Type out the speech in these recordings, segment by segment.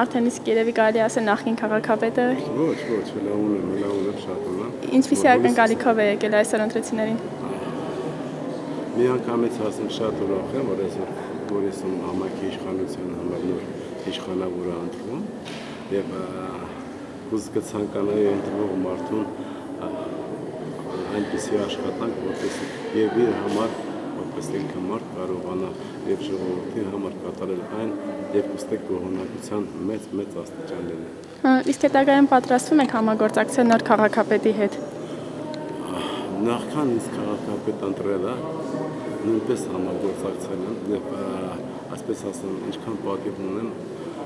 արդեն իսկ երևի կարելի ասել նախկին քաղաքապետը։ Ոչ, լավուն շատ ունեմ։ Ինչպիսի ակնկալիքով է եկել այսօր ընտրություններին։ Մի անգամից ասեմ շատ ուրախ եմ, որ այսօր Գորիսում համայնքի իշխանության համար նոր իշխանավոր է ընտրվում եւ ուզ կցանկանայի ընտրվող մարդուն այնպիսի աշխատանք, որպես եւ իր համար, որպես ինքը մարդ կարողանա եւ ժողովրդի համար կատարել այն եւ կստե գոհունակության մեծ աստիճան լինի։ Իսկ հետագայում պատրաստվում եք համագործակցել նոր քաղաքապետի հետ։ Նախքան ինձ քաղաքապետ ընտրելը նույնպես համագործակցել եմ եւ այսպես ասեմ, ինչքան պատիվ ունեմ,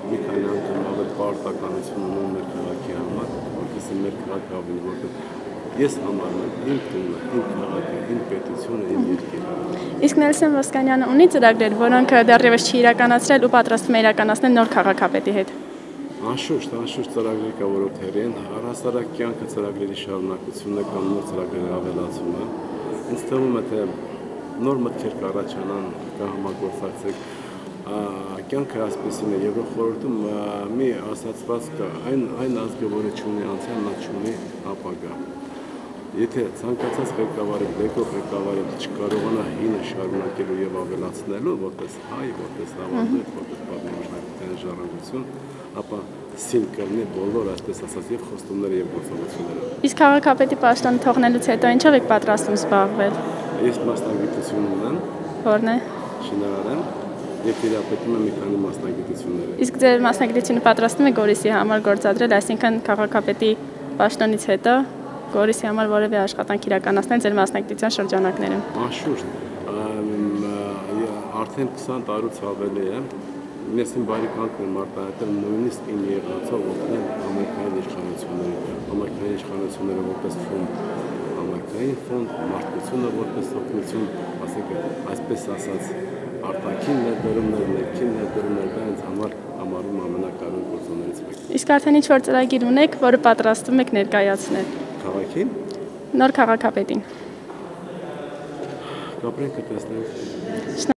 մի քանի անգամ ավելի պարտականություն ունեմ մեր քաղաքի համար, որպեսզի մեր քաղաքը ավելի որպես ես համարում եմ իմ տունը, իմ քաղաքը, իմ պետությունը, իմ երկիրը։ Իսկ Նելսոն Ոսկանյանը ունի ծրագրեր, որոնք դեռևս չի իրականացրել ու պատրաստվում է իրականացնել նոր քաղաքապետի հետ։ Անշուշտ ծրագրեր կա, որոնք հեռի են, առհասարակ կյանքը ծրագրերի շարունակությունն է կամ նոր ծրագրերի ավելացումը։ Ինձ թվում է, թե նոր մտքեր կառաջանան, կհամագործակցենք։ Կյանքը այսպեսին է, Եվրոխորհրդում մի ասացված կա, այն ազգը, որը չունի անցյալ, նա չունի ապագա։ Եթե ցանկացած ղեկավարը, դեկող ղեկավարը չկարողանա հինը շարունակելու եւ ավելացնելու, որպես հայ, որպես ավանդույթ, որպես պատմամշակութային ժառանգություն, ապա սին կլինի բոլոր, այսպես ասած, եւ խոստումները եւ գործողությունները։ Իսկ քաղաքապետի պաշտոնը թողնելուց հետո ինչով եք պատրաստվում զբաղվել։ Ես մասնագիտություն ունեմ։ Որն է։ Շինարար եւ տիրապետում եմ մի քանի մասնագիտություններ։ Իսկ ձեր մասնագիտությունը պատրաստվում է Գորիսի համար գործադրել, այսինքն քաղաքապետի պաշտոնից հետո Գորիսի համար որևէ աշխատանք իրականացնել ձեր մասնագիտության շրջանակներում։ Անշուշտ, արդեն 20 տարուց ավելի է, ես իմ բարեկամներն եմ արտահայտել նույնիսկ իմ եղածով օգնել համայնքային իշխանությունները որպես ֆոնդ, համայնքային ֆոնդ, մարդկությունը որպես օգնություն, ասենք այսպես ասած, արտաքին ներդրումներ, ներքին ներդրումներ, դա ինձ համար համարում ամենակարևոր գործոններից մեկն է։ Իսկ արդեն ինչ-որ ծրագիր ունեք, որը պատրաստվում եք ներկայացնել։ Քաղաքին։ Նոր քաղաքապետին։ Կապրենք կտեսնենք։